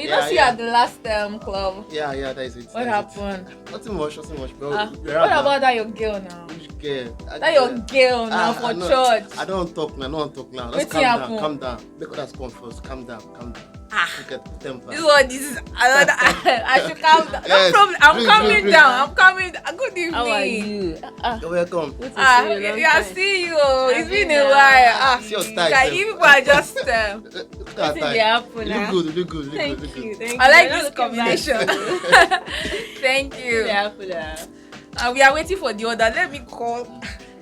You don't see at the last club. Yeah, that is it. What happened? Nothing much, bro. What about that your girl now? Which girl? That your girl now for church. I don't talk now. Let's calm down. Because that's come first. Calm down. Look at the temper. This is another. I should calm down. No problem. I'm coming down. Good evening. How are you? You're welcome. I see you. It's been a while. See your style. You people are just. Look at that style. You look good. Thank you. I like this combination. Thank you. We are waiting for the order. Let me call.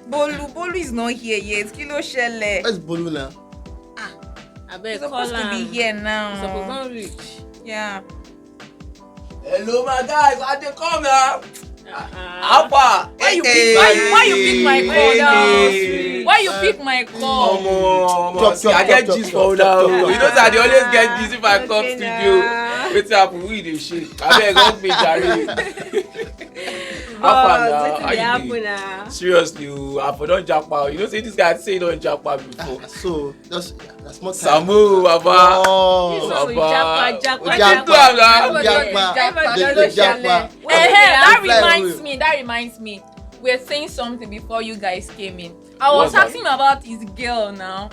Bolu is not here yet. Kilo Shelle. Where's Bolu now? He's supposed to be here now. Supposed not reach. Yeah. Hello, my guys. I dey come now. Alpha. Why you pick my call now? Why you pick my call? See, I get gist for now. You know that they always get gist if I come studio. Wetin happen? We dey shake. Abeg, don't be jare. How you seriously, I for don't japa. You know, say this guy say he don't japa before. So that's more time. Samu, Baba. Oh, Baba. That reminds me. We're saying something before you guys came in. I was asking about his girl now.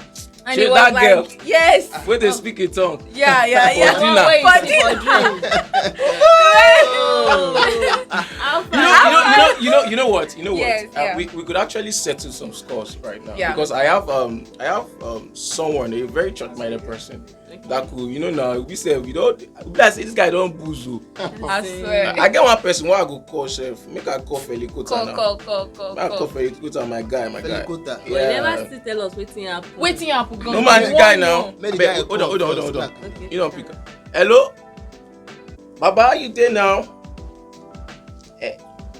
And she he was that like, girl? Yes. Where they speak a tongue? Yeah. For dinner. You know what? Yes, we could actually settle some scores right now. Yeah. Because I have someone, a very church-minded person that could, now we say we don't. Let's say this guy don't boozle. I swear. I get one person who I go call chef. Make a call Felikota now. Call. I call Felikota, my guy. Felikota. You never still tell us waiting happen. No man, this guy now. Hold on. Okay. You don't pick up. Hello, Baba, how you there now?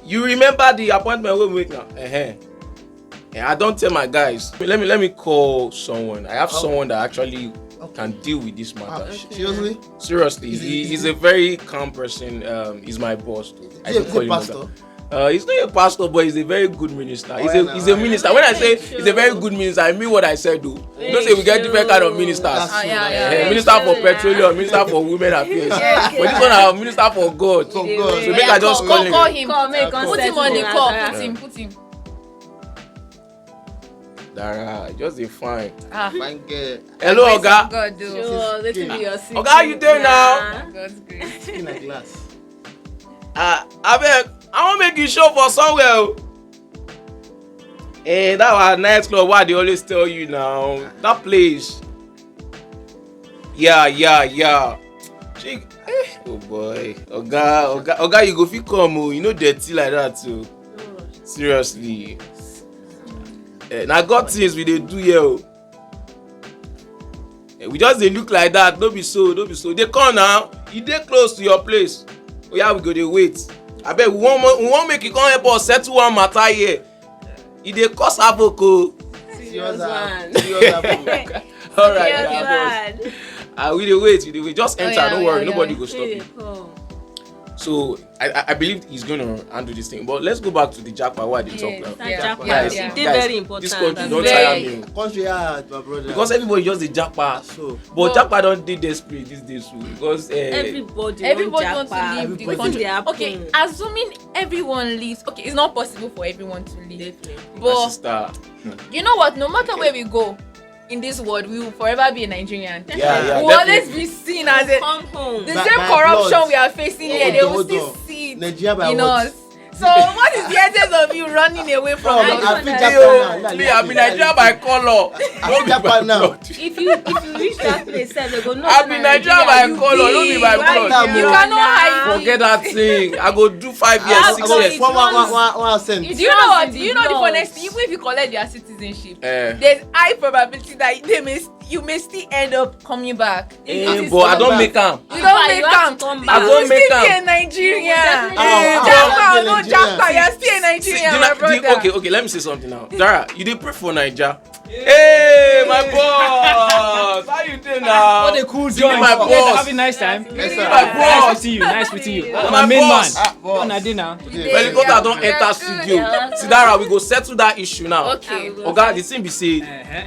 You remember the appointment we make now? I don't tell my guys. Let me call someone. I have someone that actually can deal with this matter. Seriously, he's a very calm person. He's my boss. Is he a good pastor? He's not a pastor, but he's a very good minister. He's a minister. When I say he's a very good minister, I mean what I said. You don't say we get different kind of ministers. Minister for petroleum, minister for women affairs. But this one I minister for God. So make I just call him. Put him on the call. Put him. Dara, just a fine. Fine girl. Hello, Oga. Oga, how you doing now? God's grace. In a glass. Abeg, I wan make you show for somewhere. That our night club what they always tell you now. That place. Yeah. Oh boy. Oga, you go fit come you know dirty like that too. Seriously. Now God things we dey do here. We just dey look like that. Don't be so. They come now. You dey close to your place. Oh yeah, we go dey wait. Abeg, we want make you come help us settle one matter here. E dey cause havoc o. Serious havoc. All right, we dey wait. Just enter. Don't worry, nobody go stop you. So I believe he's going to handle this thing. But let's go back to the jackpot. Why they talk now? Guys, very important. This country don't tire me. Country hard, my brother. Because everybody just the jackpot. But jackpot don't dey desperate these days too. Because everybody wants to leave the country. Okay, assuming everyone leaves. Okay, it's not possible for everyone to leave. But you know what? No matter where we go in this world, we will forever be a Nigerian. We will always be seen as the same corruption we are facing here. They will still see it in us. So what is the essence of you running away from Nigeria? Me, I be Nigeria by color. Don't be by blood. If you reach that place, they go know. I be Nigeria by color, don't be by blood. You cannot hide. Forget that thing. I go do 5 years, 6 years. Do you know what? Do you know the funniest thing? Even if you collect their citizenship, there's high probability that you may still end up coming back. But I don't make them. You don't make them. I don't make them. You will still be a Nigerian. Japa, you're still a Nigerian, my brother. Okay, let me say something now. Dara, you dey pray for Naija. Hey, my boss! How you doing now? What a cool joint. My boss. Have a nice time. Yes, sir. My boss. Nice meeting you. My My main boss. man. What I did now? Helicopter don't enter studio. See, Dara, we go settle that issue now. Okay. Oga, the thing be say,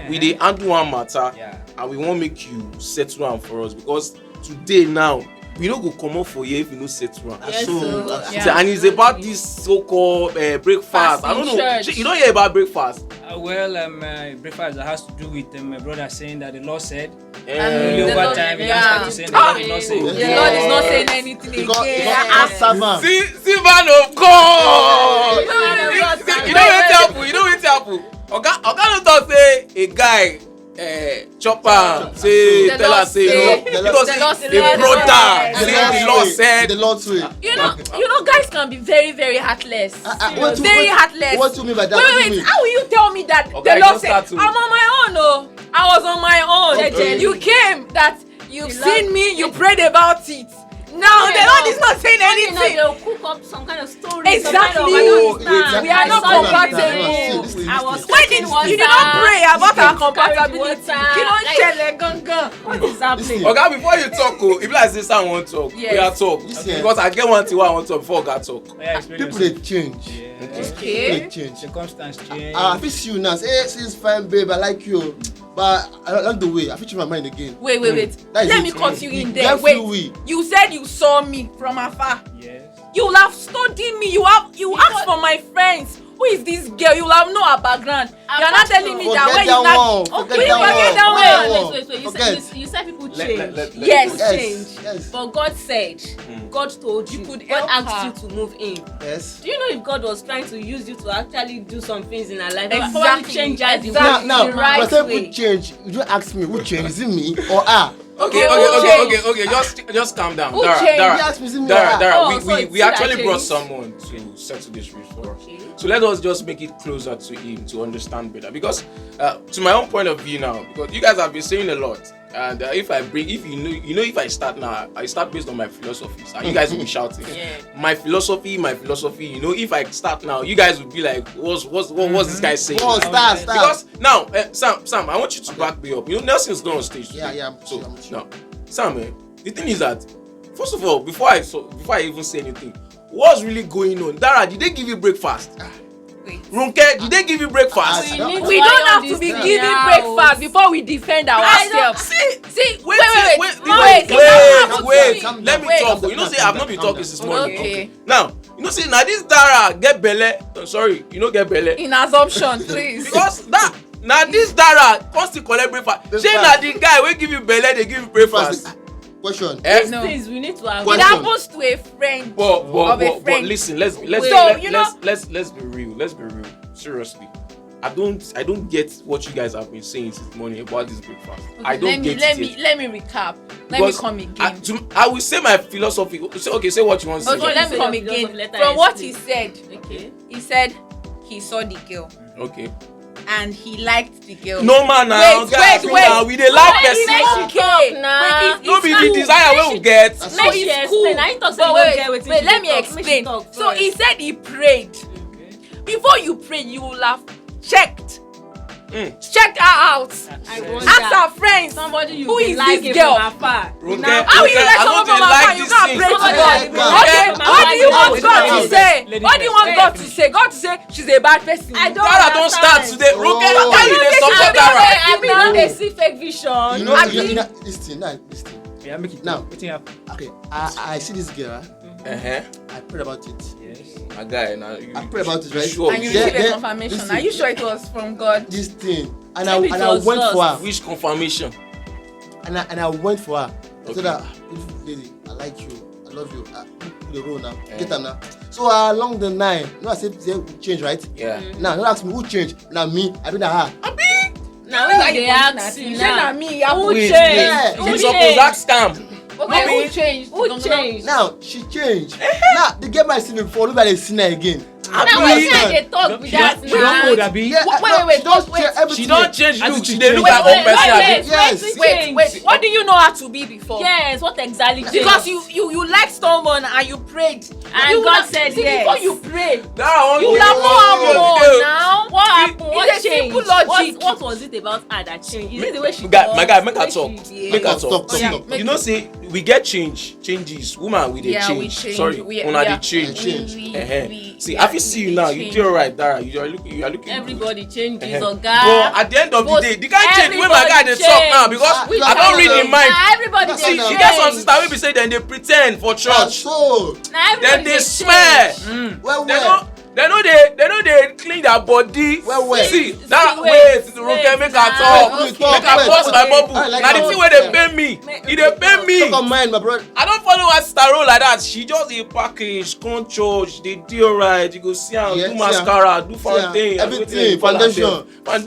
we dey handle one matter, and we won't make you settle am for us because today now, we don't go come up for you if you know set one. Yes, And it's about this so-called breakfast. I don't know. You don't hear about breakfast? Breakfast that has to do with my brother saying that the Lord said. The Over time, he start to say that the Lord said. The Lord is not saying anything again. See, man of God. You know what's happen. Okay, don't talk say a guy. Chopper say tell us say because a brother say the Lord said the Lord said. You know, guys can be very, very heartless. Very heartless. What do you mean by that? Wait, how will you tell me that the Lord said I'm on my own? No, I was on my own. You came that you've seen me, you prayed about it. Now the Lord is not saying anything. They'll cook up some kind of story. Exactly. We are not compatible. You did not pray about our compatibility. You don't share gun. What is happening? Okay, before you talk, if you like say someone want to talk, we are talk. Because I get one thing I want to talk before God talk. People they change. Okay. They change. Circumstance change. I feel you now. Hey, she's fine, babe. I like you. But I like the way. I feel my mind again. Wait. Let me cut you in there. Wait. You said you saw me from afar. Yes. You will have studied me. You asked for my friends. Who is this girl? You will have know her background. You are not telling me that when you not. Forget that Wait. You said people change. Yes. But God said, God told you. God asked you to move in. Yes. Do you know if God was trying to use you to actually do some things in our life? Exactly. Change Now, the right when way. people change, you don't ask me who changed. Is it me or her? Okay. Just calm down. Dara, we actually brought someone to settle this risk for us. So let us just make it closer to him to understand better. Because to my own point of view now, because you guys have been saying a lot, and if I start now, I start based on my philosophies, and you guys will be shouting. My philosophy. If I start now, you guys will be like, what's this guy saying? Oh, start. Because now, Sam, I want you to back me up. Nelson's not on stage today. Yeah. Now, Sam, the thing is that, first of all, before I even say anything, what's really going on? Dara, did they give you breakfast? Wait. Runke, did they give you breakfast? We don't have to be giving breakfast before we defend ourselves. See, wait. Let me talk. You know, say I've not been talking since morning. Okay. Now, you know, say now this Dara get belle. Sorry, you know get belle. In assumption, please. Because that now this Dara wants to collect breakfast. Say now the guy will give you belle, they give you breakfast. Question. These things we need to have. It happens to a friend. But listen, let's be real. Let's be real. Seriously, I don't get what you guys have been saying since morning about this breakfast. Okay, I don't get it. Let me recap. Let me come again. I will say my philosophy. Say what you want to say. Okay, let me come again. From what he said, he said he saw the girl. Okay. And he liked the girl. No man now. Wait. We dey like person. Okay. No be the desire we will get. So it's cool. Wait, let me explain. So he said he prayed. Before you pray, you will have checked. Check her out. Ask her friends. Somebody you who is like this girl? How will you like someone from afar? You can't pray to God. Okay, what do you want God to say? What do you want God to say? God to say she's a bad person. I don't Dara don't start today. Why you dey support Dara? I mean, they see fake vision. You know, this thing. Yeah, make it now. Okay, I see this girl. I prayed about it. Yes. My guy, now I prayed about it, right? Sure. And you received a confirmation. Are you sure it was from God? This thing, and I went for her. Which confirmation? And I went for her. I Okay. told her, beautiful lady, I like you, I love you. The role now, get her now. So along the line, I said we change, right? Yeah. Now, don't ask me who changed. Now me, I been her. Now when they ask you now, who Wait. changed? You suppose ask scam. Okay, who changed? Who changed? Now she changed. Now they get my sin before, look at the sinner again. Now when they talk with that she don't know now. that be. Yeah, Wait. She don't change As look. it She is dey look changed. her own person. Yes. Wait. What do you know her to be before? Yes, what exactly changed? Because you liked someone and you prayed. And God said yes. Before you prayed, Dara you have more now. What happened? What It's a changed? simple logic. What was it about her that changed? Is it the way she My guy, make her talks? talk. Make her talk. Talk. You know, say we get changes. Woman, we dey change. Sorry, una dey change. See, I see you now. You do alright, Dara. You are looking. Everybody good. changes, But Oga. at the end of the day, the guy change when my guy dey talk now because I don't read him mind. Everybody See, change. you get some sister wey be say dem dey pretend for church. Dem dey swear. They know they clean their body. See that way to Roke make her talk. Make her bust my bubble. Now the thing where they pay me, they pay me. I don't follow her sister roll like that. She just a package, come church, they do alright. You go see her, do mascara, do fountain, everything, foundation. I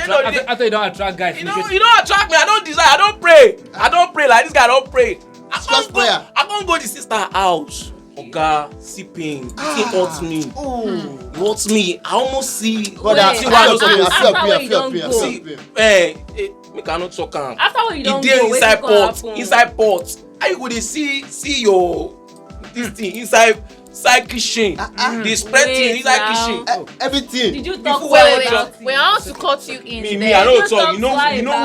thought you don't attract guys. You don't attract me. I don't desire. I don't pray like this guy. I don't pray. I can't go to the sister house. Oga, sipping, eating hot me. Hot me. I almost see. Make I not talk am. After what you don't go, inside pot. Happen? Inside pot. How you go dey see your this thing inside kitchen? They spread thing inside kitchen. Everything. Did you talk wait. I want to cut you in. Me, I don't talk. You know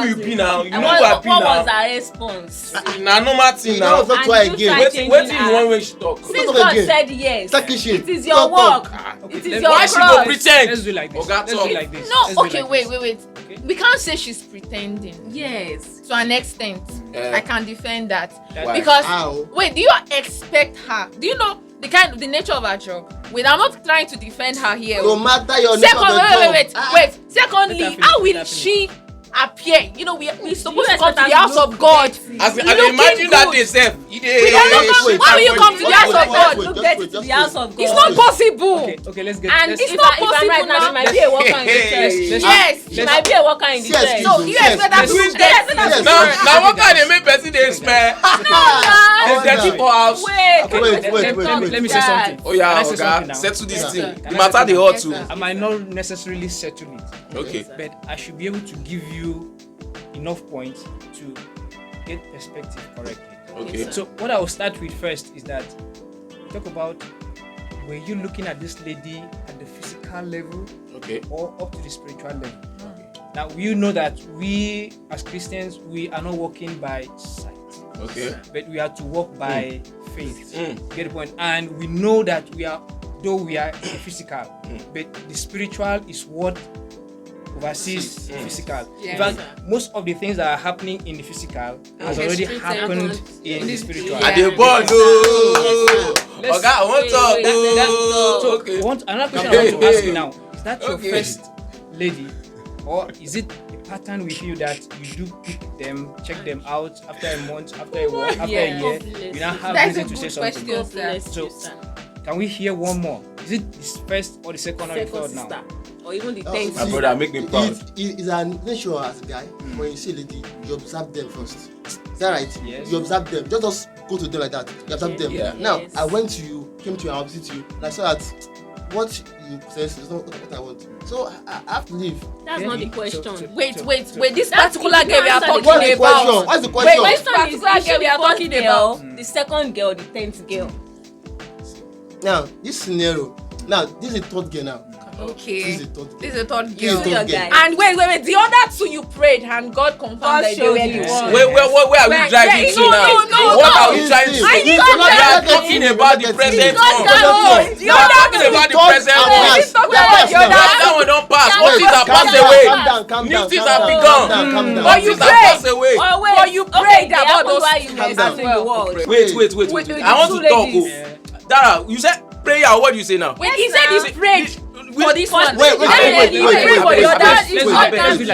who you be now. You know who I be now. What was her response? Na normal thing now. Don't talk again. Wetin you want when she talk? Since God said yes, it is your work. It is your Why she go pretend? Let's do like this. Oga, talk. Like this. No, okay, wait. We can't say she's pretending. Yes. To an extent, I can defend that. Why? Because wait, do you expect her? Do you know the nature of her job? Wait, I'm not trying to defend her here. No matter your nature of the job. Wait. Secondly, how will she appear? You know, we supposed to come to the house of God. As I imagine that they say, why will you come to the house of God? Look, get to the house of God. It's not possible. Okay, let's get. And let's, it's not possible. If I'm right now, she might be a worker in the church. Yes, She might be a worker in the church. so you expect her to get now what kind of make person dey smell? They keep for house. Wait. Let me say something. Oh yeah, Oga, settle this thing. The matter dey hot too. I might not necessarily settle it. Okay. But I should be able to give you enough points to get perspective correctly. Okay. So what I will start with first is that we talk about, were you looking at this lady at the physical level, or up to the spiritual level? Now you know that we as Christians, we are not walking by sight. But we are to walk by faith. Get the point? And we know that we are physical, but the spiritual is what oversees physical. In fact, most of the things that are happening in the physical has already happened in the spiritual. At the ball, Oga, I want to talk. So, another question I want to ask you now: is that your first lady, or is it a pattern with you that you do pick them, check them out after a month, after a week, after a year? You now have reason to say something. So, can we hear one more? Is it the first or the second or the third now? Or even the 10th. My brother, make me proud. It's a nature as a guy. When you see a lady, you observe them first. Is that right? Yes. You observe them. Just go to them like that. You observe them. Yeah. Now, I went to you, came to you, I visit you, and I saw that what you said is not what I want. So I have to leave. That's not the question. Wait. This particular girl we are talking about. What's the question? Wait, this particular girl we are talking about. The second girl, the 10th girl. Now, this scenario. Now, this is the third girl now. Okay. This is the third girl. This is the third This is the girl. third girl. And wait. The other two you prayed and God confirmed that they were the one. Where are we driving to now? What are we trying to say? We are talking about the present one. We are talking about the present one. That one don't pass. What things have passed away? New things have begun. What things have passed away? But you prayed about those things as well. Wait. I want to talk. Dara, you said prayer. What do you say now? Wait, he said he prayed for this one. Wait. Let's do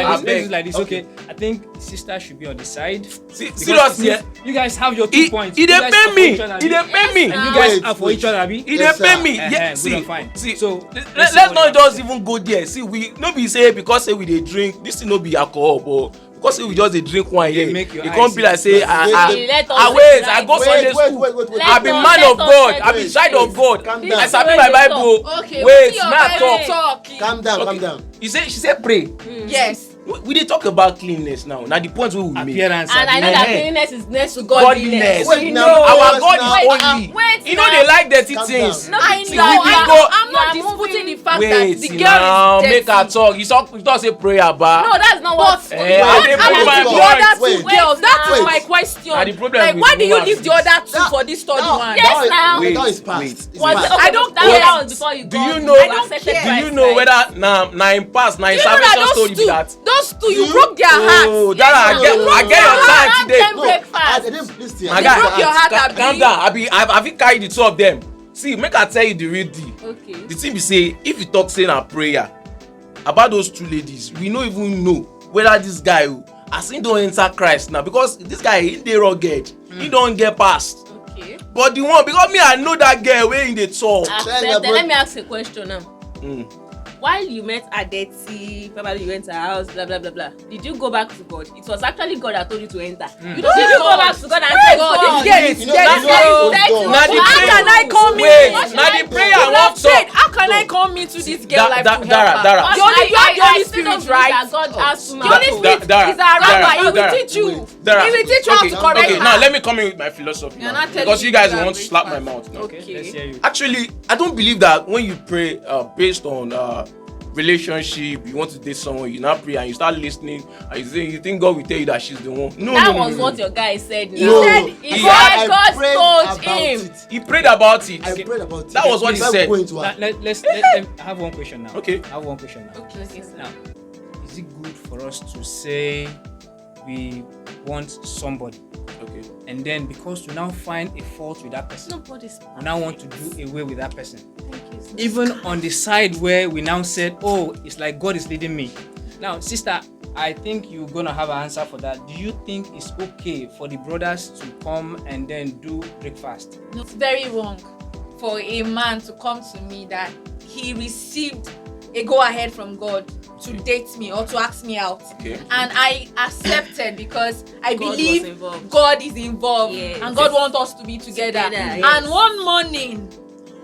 like this. Okay, I think sister should be on the side. Seriously, you guys have your 2 points. He dey pay me. And you guys are for each other, abi? He dey pay me. Yeah, see, so let's not just even go there. See, we no be say because say we dey drink. This thing no be alcohol, but because say we just dey drink wine here, it can't be like say wait, I go Sunday school. I be man of God. I be child of God. I sabi my Bible. Okay, wait, now talk. Calm down. She said pray. Yes. we dey talk about cleanliness now. Now the point we will make. Appearance. And I know that cleanliness is next to godliness. Wait, Our God is holy. Wait, You know they like dirty things. No, I see, know. I'm not disputing the fact that the girl is dirty. Make her talk. You talk say prayer, ba. No, that's not what. What happened to the other two girls? That's my question. Like, why do you leave the other two for this third one? Yes, now. That is past. I don't care. That was before you Do got. you know? I don't care. Do you know whether now in past now in Do you know salvation that story be that? those two, you broke their hearts. Oh, Dara, I get your time today. No, I didn't listen. My They guy, broke your heart, Abi. calm down. Have you carried the two of them? See, make I tell you the real deal. Okay. The thing be say, if you talk saying a prayer about those two ladies, we no even know whether this guy as he don't enter Christ now, because this guy he dey rugged, he don't get past. Okay. But the one, because me I know that girl where in the talk. Let me ask a question now. While you met Adeti, probably you went to her house, blah blah blah blah. Did you go back to God? It was actually God that told you to enter. You don't. Did you go back to God and say, God, this girl is How can I come in? Wait, now the prayer I want talk. How can I come into this girl life to help her? Dara. You have the Holy Spirit, right? God has to The Holy Spirit is a rabbi. He will teach you. He will teach you how to correct Okay, her. now let me come in with my philosophy You're now, not telling because me you guys to want to break slap fast. my mouth now. Okay. Let's hear you. Actually, I don't believe that when you pray based on relationship, you want to date someone, you now pray and you start listening and you think God will tell you that she's the one. No. That was what your guy said. He said God told him. He prayed about it. I prayed about it. That was what he said. Let's have one question now. Okay. I have one question now. Okay. Now, is it good for us to say we want somebody, Okay. and then because we now find a fault with that person, Nobody's we now want to do away with that person? Thank you. Even on the side where we now said, oh, it's like God is leading me. Now, sister, I think you're gonna have an answer for that. Do you think it's okay for the brothers to come and then do breakfast? No, it's very wrong for a man to come to me that he received a go-ahead from God to date me or to ask me out. Okay. And I accepted because I God believe was involved. God is involved. Yes. And God wants us to be together. Yes. And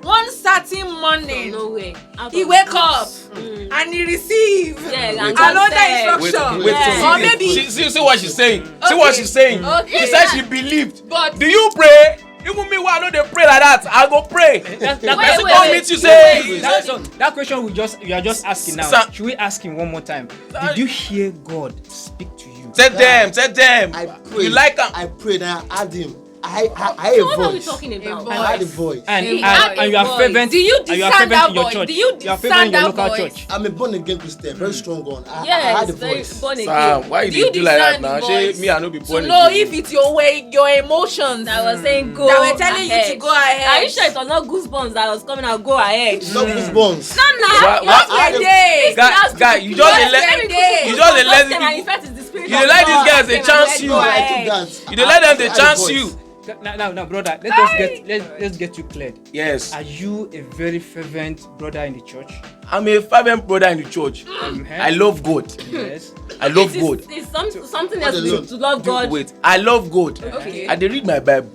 one certain morning, No way. he wake up and he receive Yeah, another and instruction. Wait. Or maybe See what she's saying. See what she's saying. Okay. She said she believed. But Do you pray? Even me, why I know they pray like that? I go pray. That Person wait, come wait. meet you say. that question you are just asking now. Sir. Should we ask him one more time? Did you hear God speak to you? Tell them. I prayed. You like him? I prayed and I had him. I So had what a are we voice. talking about? I had a voice. And He had you a are voice. fervent. Do you and you are discern fervent that in your voice? church. Do you are fervent discern in your that local voice? church. I'm a born again Christian, very strong one. I Yes, had a very voice. born again. Sam, why Do you you do like that discern now? the Say voice? me, I no be To born know again. if it's your emotions. I was saying go. That were telling you ahead. to go ahead. Are you sure it was not goosebumps that was coming out? Go ahead. It's not goosebumps. Why- Just I- a day. Guy, you just Just let a day. you just dey let And in people. fact, it's the spirit You of dey let God these guys that dey came chance and you. said, go I ahead. took that. You dey let them dey I had a chance voice. you. Now, brother, let's get you cleared. Yes, Are you a very fervent brother in the church? I'm a fervent brother in the church. I love God. Yes. I love God. It's something else alone. to love God. Wait, I love God. Okay. I dey read my Bible.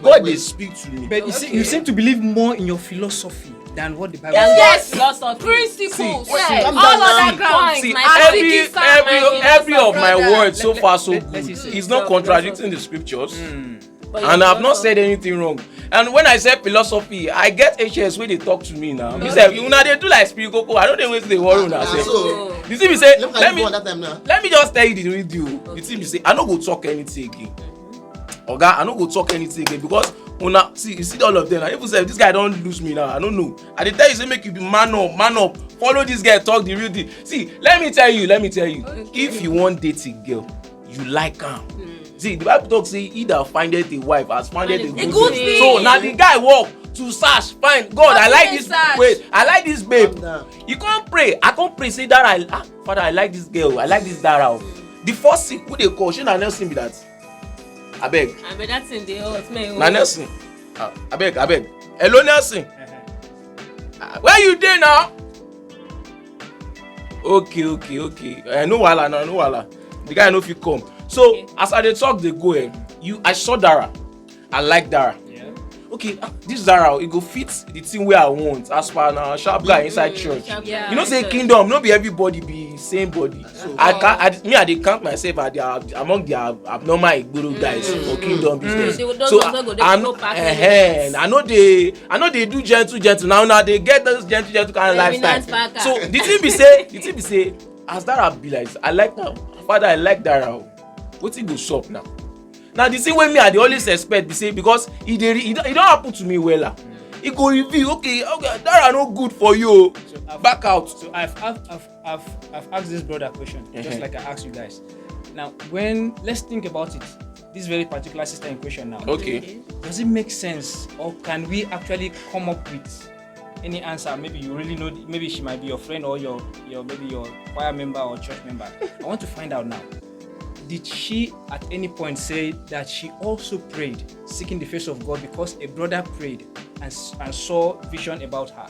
God dey speak to me. But you seem to believe more in your philosophy than what the Bible Yes. says. Philosophy. Principles. Yeah. Calm All down now. other grounds. See, My every of my brother. words so far so let's good. see. It's not contradicting the scriptures. But And your I've not philosophy- said anything wrong. And when I say philosophy, I get HS when they talk to me now. Me say, una dey do like spirit koko. I don't know wetin dey worry una say. So, The thing be say, let me that time now. let me just tell you the real deal. The thing be say, I no go talk anything again. Oga, I no go talk anything again because una see you see all of them. And even say this guy don lose me now. I don't know. I dey tell you say make you be man up. Follow this guy talk the real deal. See, let me tell you. If you wan date a girl, you like am. See, the Bible talk say he that findeth a wife has founded a good good thing. thing. So now the guy walk to search, find God. I like this. Search. Wait, I like this babe. Calm down. You can't pray. I can't pray. Say that Father, I like this girl. I like this Dara. The first thing who they call, she na Nelson be that. I beg. I bet that's in the earth, man. Na Nelson. I beg. Hello Nelson. Where you there now? Okay. No wahala. The guy no fit come. So as I dey talk, they go. I saw Dara. I like Dara. Yeah. Okay, this Dara, it go fit the thing where I want as per now sharp guy inside church. Yeah. You know say kingdom, no be everybody be same body. I dey count myself among the abnormal Igboro guys for kingdom business. So I know they do gentle. Now they get those gentle kind of lifestyle. So the thing be say, as Dara be like, I like now, Father, I like Dara. Wetin go sup now? Now the thing wey me I dey always expect be say, because it don't happen to me wella. He go reveal, okay, Dara no good for you. So back out. So I've asked this brother a question, just like I asked you guys. Now, let's think about it. This very particular sister in question now. Okay. Does it make sense, or can we actually come up with any answer? Maybe you really know. Maybe she might be your friend or your maybe your choir member or church member. I want to find out now. Did she at any point say that she also prayed, seeking the face of God, because a brother prayed and saw vision about her?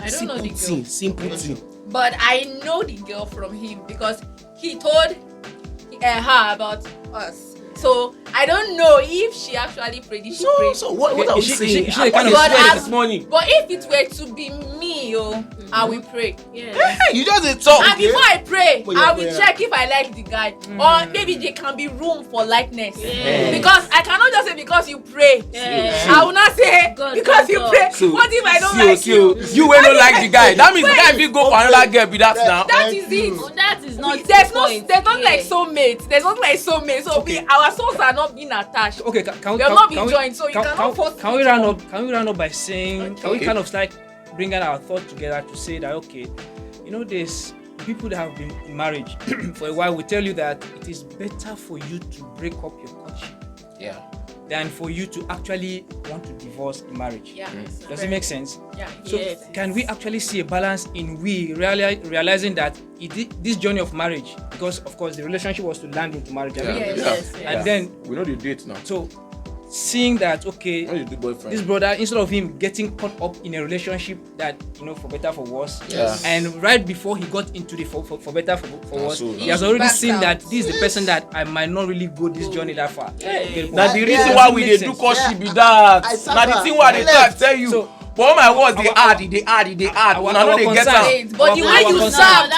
I don't know the girl. Simple thing. But I know the girl from him because he told her about us. So I don't know if she actually prayed. Did she pray? So what are we saying? She kind of this morning. But if it were to be me, I will pray. Yeah. You just talk. And before I pray, I will check if I like the guy, or maybe there can be room for likeness. Because I cannot just say because you pray. I will not say because you pray. So, what if I don't like you? You will not like the guy. That means the guy will go for another girl with that now. That is it. That is not. There's not like soulmates. There's not like soulmates. So our souls are not being attached. Okay, they will not be joined. So you cannot force. Can we round up by saying? Can we kind of like bring our thoughts together to say that, okay, there's people that have been in marriage for a while will tell you that it is better for you to break up your courtship than for you to actually want to divorce the marriage. Does it make sense? So can we actually see a balance in realizing that this journey of marriage, because of course the relationship was to land into marriage, and then we know the date now. So seeing that, okay, this brother, instead of him getting caught up in a relationship that, for better for worse, and right before he got into the for better for worse, he has already seen that this is the person that I might not really go this journey that far. Now the reason why we dey do courtship be that. Now the thing why they tell you. So, but all my words, they add. When I know they get out. But the way you serve,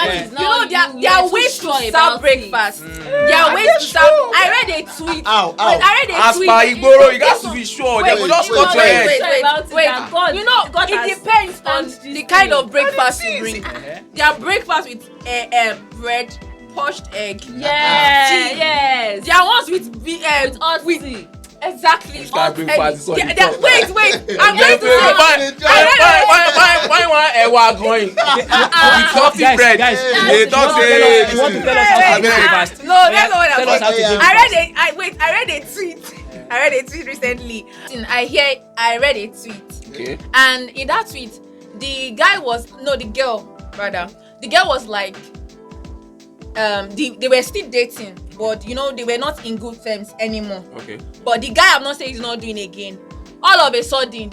there are ways to serve breakfast. There are ways to serve. I read a tweet. As per Igboro, you got to be sure. They will just cut your head. Wait. It depends on the kind of breakfast you bring. There are breakfast with bread, poached egg. Yes. There are ones with Exactly. Wait. I'm going to say. Why one going? With bread. They don't say. You want to tell us how to do fast? No, that's not what I'm saying. I read a tweet recently. I read a tweet. Okay. And in that tweet, the girl was like, they were still dating, but they were not in good terms anymore. Okay. But the guy, I'm not saying he's not doing again. All of a sudden,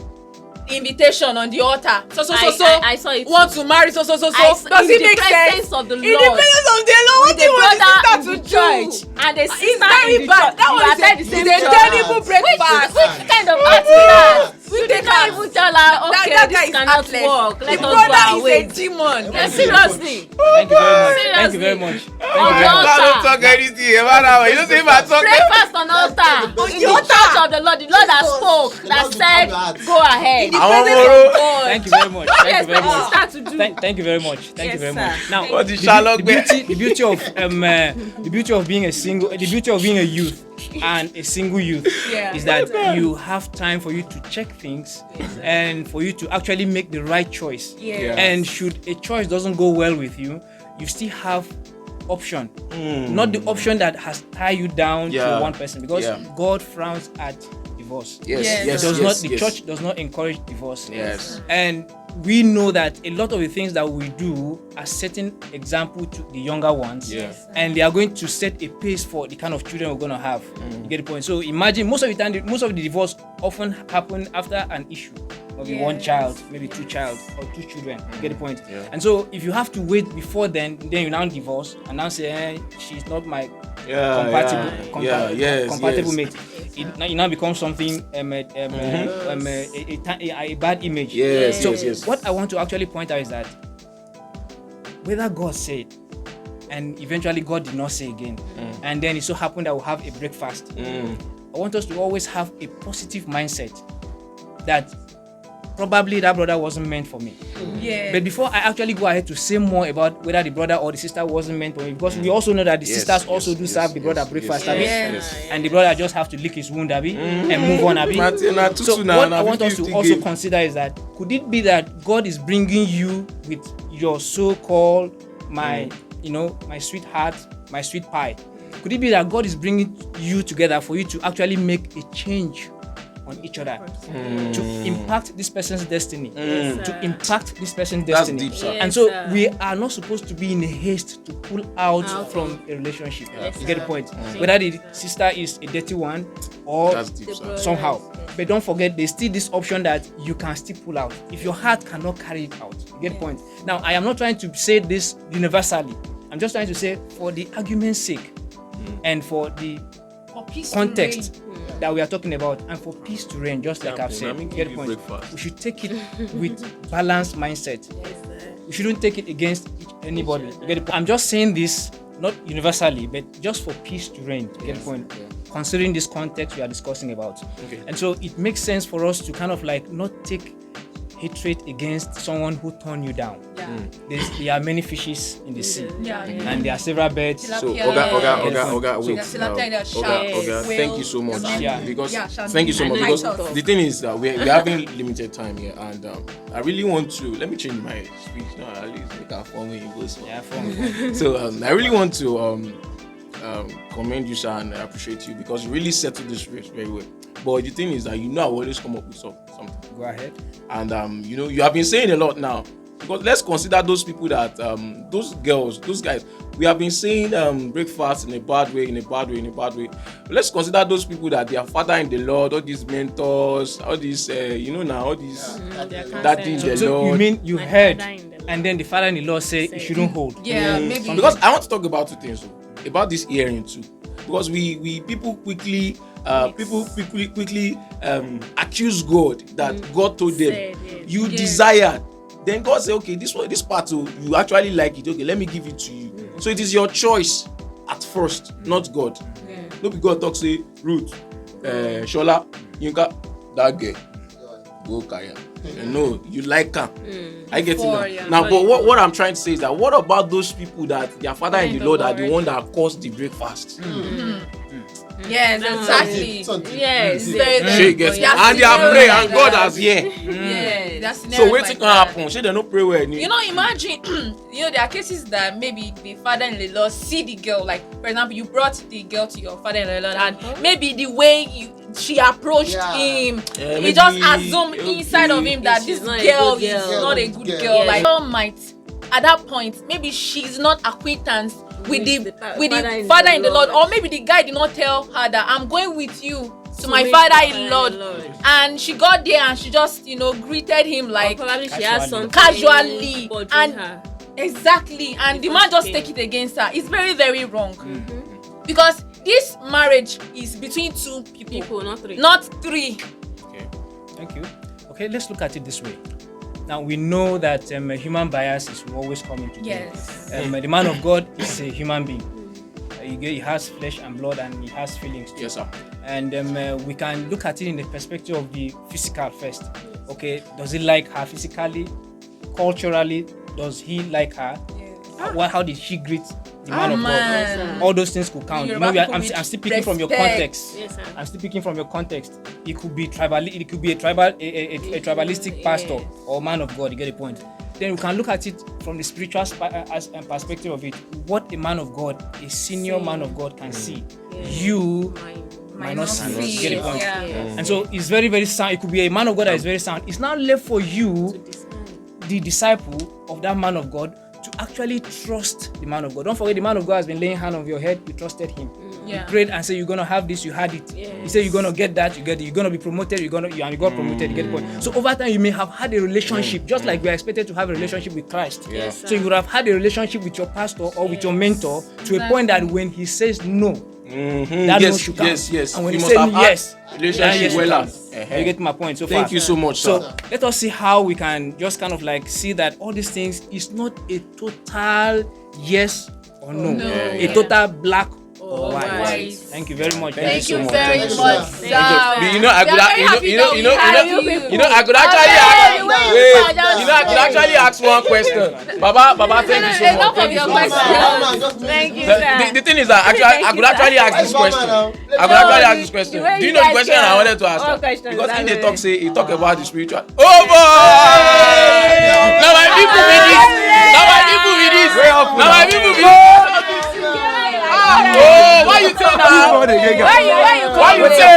invitation on the altar. I saw it. Want to marry Does it make sense? Of the Lord. In the presence of the Lord, what do you want the sister to do? And the sister it's very bad. That one is a terrible breakfast. Which kind of art is that? They can't even tell her, okay, this cannot work. Let us go away. The brother is a demon. Seriously. Thank you very much. Don't talk anything. You don't say my talk. Breakfast on altar. In the church of the Lord that spoke, that said, go ahead. Thank you very much. Thank you very much. Now, what is Sherlock? The beauty of being a youth and a single youth is that you have time for you to check things and for you to actually make the right choice. And should a choice doesn't go well with you, you still have option, not the option that has tied you down to one person, because God frowns at divorce. The church does not encourage divorce. And we know that a lot of the things that we do are setting example to the younger ones, and they are going to set a pace for the kind of children we're going to have. You get the point? So imagine most of the time, most of the divorce often happen after an issue. Maybe one child, maybe two child or two children. You get the point? And so if you have to wait before then you now divorce and now say, she's not my compatible mate. It now becomes something a bad image. Yes. What I want to actually point out is that whether God said and eventually God did not say again. And then it so happened that we'll have a breakfast. I want us to always have a positive mindset that probably that brother wasn't meant for me. Yeah. But before I actually go ahead to say more about whether the brother or the sister wasn't meant for me, because we also know that the sisters also do serve the brother breakfast, and the brother just have to lick his wound, and move on, So what I want us to also consider is that could it be that God is bringing you with your so-called my sweetheart, my sweet pie? Could it be that God is bringing you together for you to actually make a change on each other, to impact this person's destiny, to impact this person's destiny? That's deep, and so we are not supposed to be in a haste to pull out from a relationship. You get the point? Whether the sister is a dirty one or somehow. But don't forget, there's still this option that you can still pull out if your heart cannot carry it out. You get the point? Now, I am not trying to say this universally. I'm just trying to say, for the argument's sake, and for the context that we are talking about, and for peace to reign, just like I've said, get the point. We should take it with balanced mindset. We shouldn't take it against anybody. Get the point? I'm just saying this not universally, but just for peace to reign. Get the point? Considering this context we are discussing about. And so it makes sense for us to kind of like not take hatred against someone who turned you down. There are many fishes in the sea, and there are several birds. So, Oga, wait. Thank you so much. Thank you so much, because the thing is that we're having limited time here, and I really want to. Let me change my speech now. At least we can form it in English. So I really want to commend you, sir, and I appreciate you because you really settled this race very well. But the thing is that I always come up with something. Go ahead. And you have been saying a lot now. Because let's consider those people that those guys. We have been saying breakfast in a bad way. But let's consider those people that they are father in the Lord, all these mentors, all these daddy in the Lord. You mean you heard, and then the father in the Lord say you shouldn't hold? Maybe. Because I want to talk about two things about this hearing too. Because people quickly accuse God that God told them you desired. Then God said, okay, this part you actually like it. Okay, let me give it to you. So it is your choice at first, not God. No be God talk say Ruth, Shola, Yinka, that girl, go Kaya. No, you like her. I get it now. But what I'm trying to say is that what about those people that their father in the Lord are the one that caused the breakfast? Yes, exactly. Yes. And they are praying and God has here. So waiting can happen. They don't pray well. Imagine, there are cases that maybe the father-in-law see the girl, like for example, you brought the girl to your father-in-law, and maybe the way she approached him, he just assumed inside of him that this girl is not a good girl. Like, girl might at that point, maybe she's not acquaintance with the father in the Lord, or maybe the guy did not tell her that I'm going with you to my father-in-law, and she got there and she just greeted him like casually, and exactly, and the man just take it against her. It's very, very wrong, because this marriage is between two people, not three. Okay, thank you. Okay, let's look at it this way. Now we know that human biases will always come into play. The man of God is a human being. He has flesh and blood, and he has feelings too. Yes, sir. And we can look at it in the perspective of the physical first. Okay, does he like her physically? Culturally, does he like her? How did she greet the man of God? All those things could count. I'm still speaking from your context. I'm still speaking from your context. It could be tribal. It could be a tribalistic pastor or man of God. You get the point. Then we can look at it from the spiritual perspective of it. What a man of God, a senior man of God, can see, you might not see. You get the point. And so it's very, very sound. It could be a man of God that is very sound. It's now left for you, the disciple of that man of God, to actually trust the man of God. Don't forget, the man of God has been laying hand on your head. You trusted him. You prayed and said, you're going to have this, you had it. He said, you're going to get that, you get it. You're going to be promoted, and you got promoted, you get the point. So over time, you may have had a relationship, just like we are expected to have a relationship with Christ. So you would have had a relationship with your pastor or with your mentor to a point that when he says no, that no should count. And when he says yes, relationship well. You get my point so far. Thank you so much, sir. So let us see how we can just kind of like see that all these things is not a total yes or no? No. A total black or white? white. Thank you very much. Thank you so much. very Thank you, much, sir. sir. You know, I could I could actually ask one question. Baba, thank you so much. Enough of your questions. Thank you, sir. The thing is that actually, I could actually ask this question. Do you know the question I wanted to ask? Because in the talk he talk about the spiritual. Oh boy! Now my people be this. Now my people be this. Oh, why you tell now? Why you tell?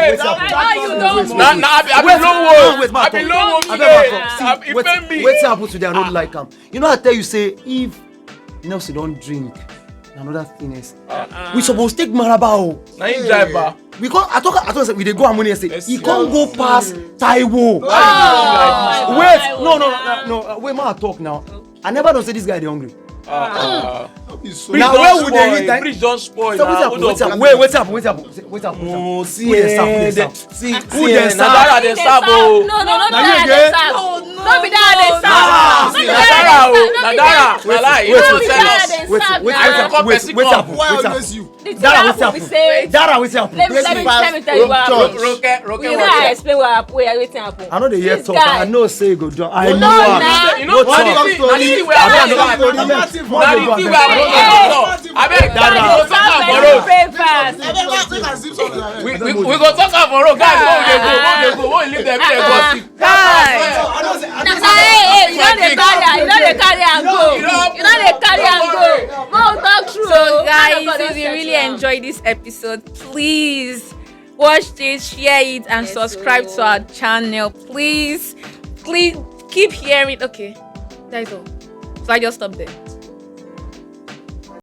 Nah, I be low one today. Wait till I put today, I don't like him. You know, I tell you, say, if Nelson don't drink, another thing is, we supposed to take Marabao. Now you drive back. We can't, I thought we dey go harmony and say, he can't go past Taiwo. Wait, no, wait, man, talk now. I never don't say this guy dey hungry. Now where would they eat? Bridge don't spoil. So wait up. Oh, see, who dey serve? Nadara dey serve. Oh, No, not that they serve. Not be that they serve. Nadara, you know tell us. Dara, wait up. Let me tell you what happened. Roke, You know I explain what happened. Waiting happen. I know they hear talk. I know say go down. I No, know. nah. You know what? We go talk about road, guys. Won't leave them here gossip. Hey, you know they carry and go. Go talk true. So guys, if you really enjoyed this episode, please watch this, share it, and subscribe to our channel. Please keep hearing. Okay, that is all. So I just stop there.